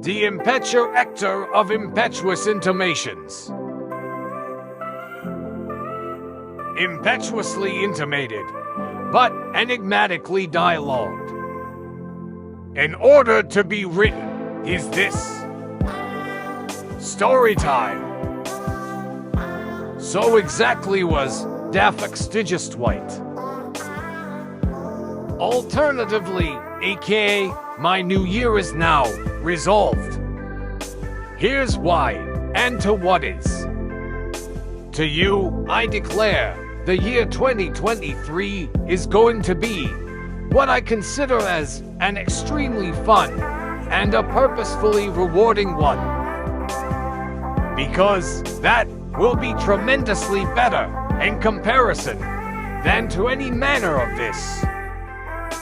The impetuactor of impetuous intimations. Impetuously intimated, but enigmatically dialogued. In order to be written, is this story time. So exactly was Daffextigist White. Alternatively, aka, my new year is now resolved. Here's why, and to what is. To you, I declare, the year 2023 is going to be what I consider as an extremely fun and a purposefully rewarding one. Because that will be tremendously better in comparison than to any manner of this.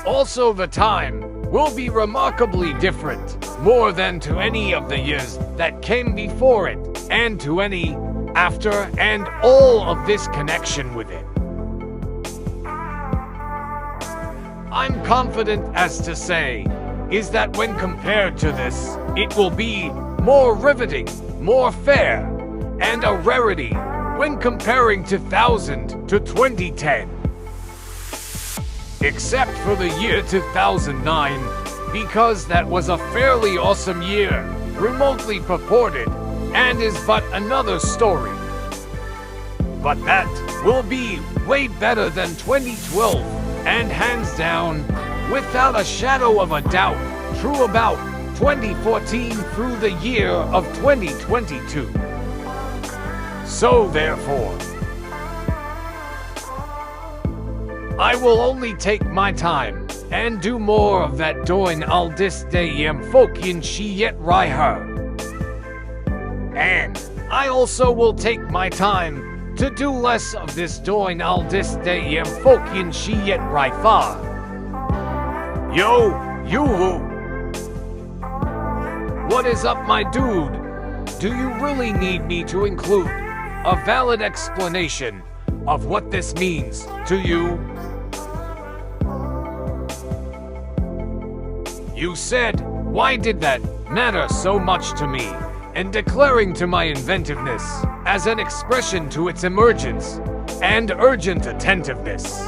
Also, the time will be remarkably different, more than to any of the years that came before it, and to any after, and all of this connection with it. I'm confident as to say, is that when compared to this, it will be more riveting, more fair, and a rarity when comparing 2000 to 2010. Except for the year 2009, because that was a fairly awesome year, remotely purported, and is but another story. But that will be way better than 2012, and hands down, without a shadow of a doubt, true about 2014 through the year of 2022. So therefore, I will only take my time and do more of that doin aldis dayem folkien she yet her. And I also will take my time to do less of this doin aldis dayem folkien she yet fa. Yo, yoo-hoo. What is up, my dude? Do you really need me to include a valid explanation of what this means to you? You said, why did that matter so much to me? And declaring to my inventiveness as an expression to its emergence and urgent attentiveness.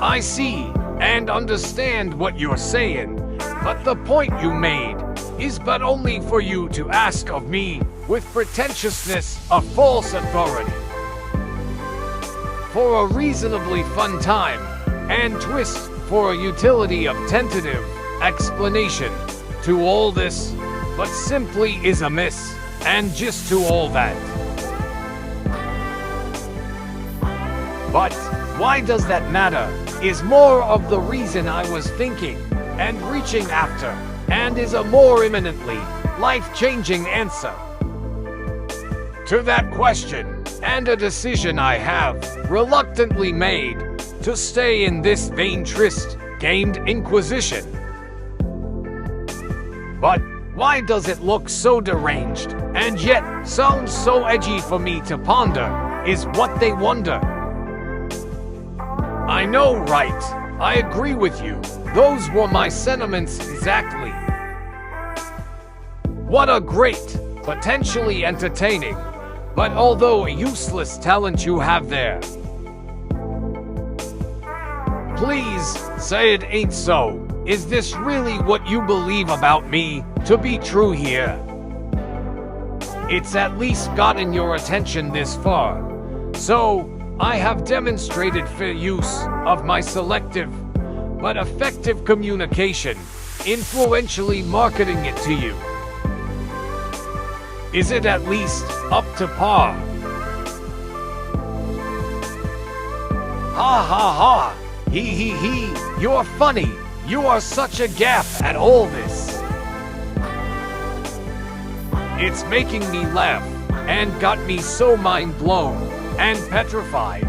I see and understand what you're saying, but the point you made is but only for you to ask of me with pretentiousness of false authority. For a reasonably fun time and twist for a utility of tentative explanation to all this, but simply is amiss, and just to all that. But why does that matter is more of the reason I was thinking and reaching after, and is a more imminently life-changing answer to that question, and a decision I have reluctantly made to stay in this vain tryst gained inquisition. But why does it look so deranged, and yet sounds so edgy for me to ponder, is what they wonder. I know, right? I agree with you. Those were my sentiments exactly. What a great, potentially entertaining, but although useless talent you have there. Please, say it ain't so. Is this really what you believe about me to be true here? It's at least gotten your attention this far. So, I have demonstrated fair use of my selective, but effective communication, influentially marketing it to you. Is it at least up to par? Ha ha ha! He, you're funny. You are such a gaff at all this. It's making me laugh, and got me so mind blown and petrified.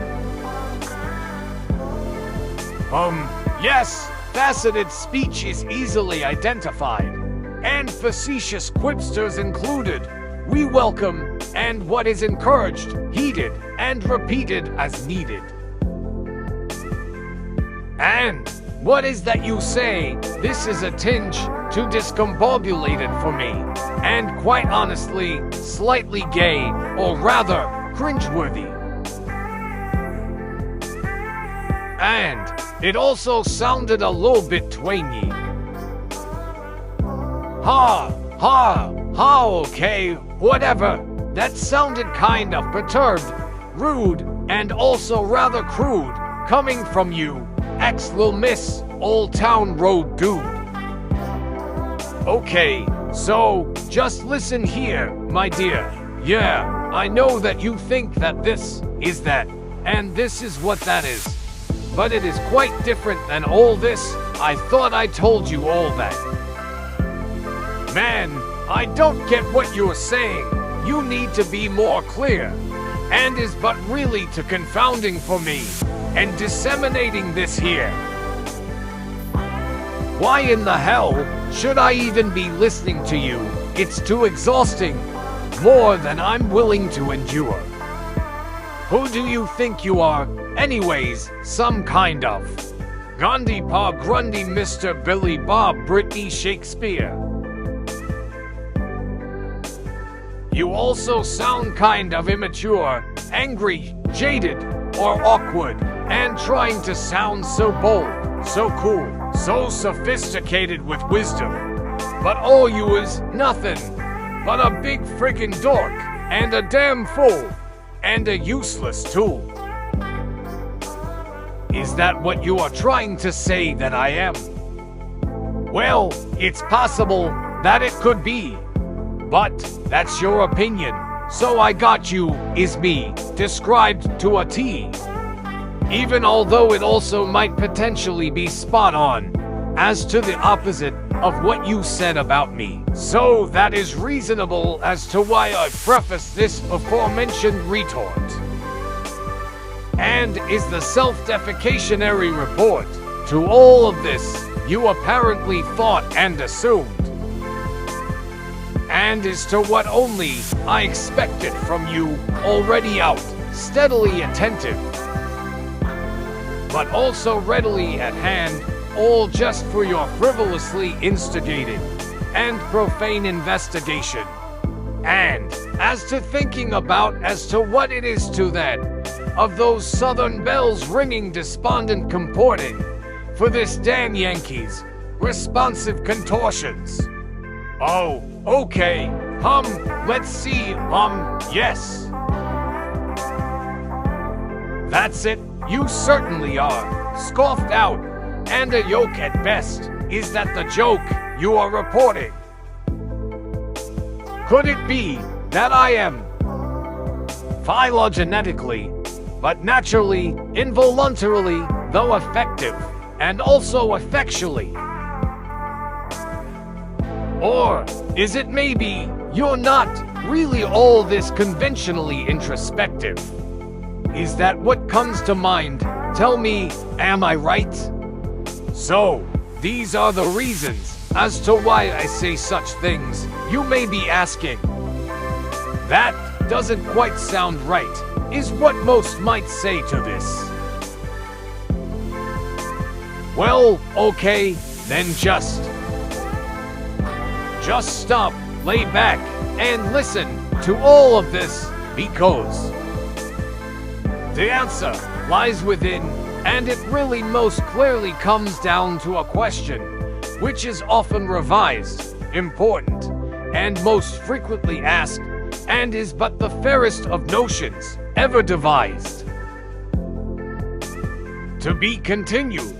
Yes, faceted speech is easily identified, and facetious quipsters included. We welcome, and what is encouraged, heeded, and repeated as needed. And What is that you say? This is a tinge too discombobulated for me, and quite honestly, slightly gay, or rather, cringeworthy. And it also sounded a little bit twangy. Okay, whatever. That sounded kind of perturbed, rude, and also rather crude, coming from you, ex-Lil Miss, Old Town Road dude. Okay, so, just listen here, my dear. Yeah, I know that you think that this is that, and this is what that is. But it is quite different than all this. I thought I told you all that. Man, I don't get what you're saying. You need to be more clear. And is but really too confounding for me. And disseminating this here. Why in the hell should I even be listening to you? It's too exhausting. More than I'm willing to endure. Who do you think you are? Anyways, some kind of Gandhi Pa Grundy Mr. Billy Bob Britney Shakespeare. You also sound kind of immature, angry, jaded, or awkward, and trying to sound so bold, so cool, so sophisticated with wisdom. But all you is nothing but a big friggin' dork, and a damn fool, and a useless tool. Is that what you are trying to say that I am? Well, it's possible that it could be. But that's your opinion. So I got you is me, described to a T. Even although it also might potentially be spot on, as to the opposite of what you said about me. So that is reasonable as to why I preface this aforementioned retort. And is the self-defecationary report to all of this you apparently thought and assumed. And is to what only I expected from you, already out, steadily attentive, but also readily at hand, all just for your frivolously instigated and profane investigation. And as to thinking about as to what it is to that, of those southern bells ringing despondent comporting, for this damn Yankees, responsive contortions. Oh, okay, let's see, yes. That's it, you certainly are, scoffed out, and a yoke at best. Is that the joke you are reporting? Could it be that I am phylogenetically, but naturally, involuntarily, though effective, and also effectually? Or is it maybe you're not really all this conventionally introspective? Is that what comes to mind? Tell me, am I right? So, these are the reasons as to why I say such things, you may be asking. That doesn't quite sound right, is what most might say to this. Well, okay, then just stop, lay back, and listen to all of this, because the answer lies within, and it really most clearly comes down to a question, which is often revised, important, and most frequently asked, and is but the fairest of notions ever devised. To be continued.